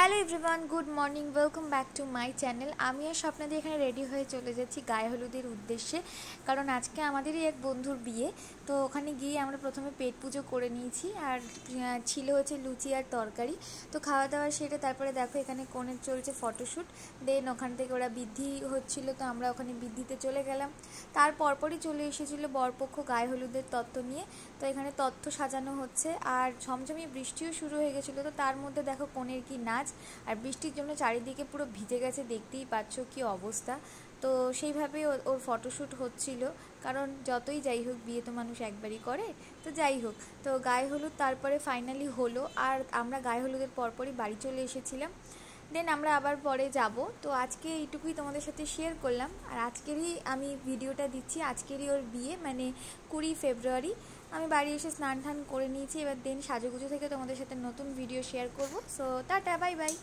Hello everyone, good morning, welcome back to my channel. আমি আর স্বপ্নাদি এখানে ready হয়ে চলে যাচ্ছি গায়ে হলুদের উদ্দেশ্যে, কারণ আজকে আমাদেরই এক বন্ধুর বিয়ে। তো ওখানে গিয়ে আমরা প্রথমে পেট পুজো করে নিয়েছি, আর ছিল হচ্ছে লুচি আর তরকারি। তো খাওয়া দাওয়া সেরে তারপরে দেখো এখানে কনের চলছে ফটোশ্যুট। দেন ওখান থেকে ওরা বৃদ্ধি হচ্ছিল, তো আমরা ওখানে বৃদ্ধিতে চলে গেলাম। তার পরপরই চলে এসেছিলো বরপক্ষ গায়ে হলুদের তত্ত্ব নিয়ে। তো এখানে তত্ত্ব সাজানো হচ্ছে, আর ঝমঝমিয়ে বৃষ্টিও শুরু হয়ে গেছিলো। তো তার মধ্যে দেখো কনের কি নাচ, আর বৃষ্টির জন্য চারিদিকে পুরো ভিজে গেছে, দেখতেই পাচ্ছ কি অবস্থা। তো সেইভাবেই ওর ফটোশ্যুট হচ্ছিল, কারণ যতই যাই হোক বিয়ে তো মানুষ একবারই করে। তো যাই হোক, তো গায়ে হলুদ তারপরে ফাইনালি হলো, আর আমরা গায়ে হলুদের পরপরই বাড়ি চলে এসেছিলাম। দেন আমরা আবার পরে যাব। তো আজকে এইটুকুই তোমাদের সাথে শেয়ার করলাম, আর আজকেরই আমি ভিডিওটা দিচ্ছি। আজকেরই ওর বিয়ে, মানে 20 ফেব্রুয়ারি। আমি বাড়ি এসে স্নান টান করে নিয়েছি, এবার দেন সাজুগুজু থেকে তোমাদের সাথে নতুন ভিডিও শেয়ার করব। So tata, bye bye.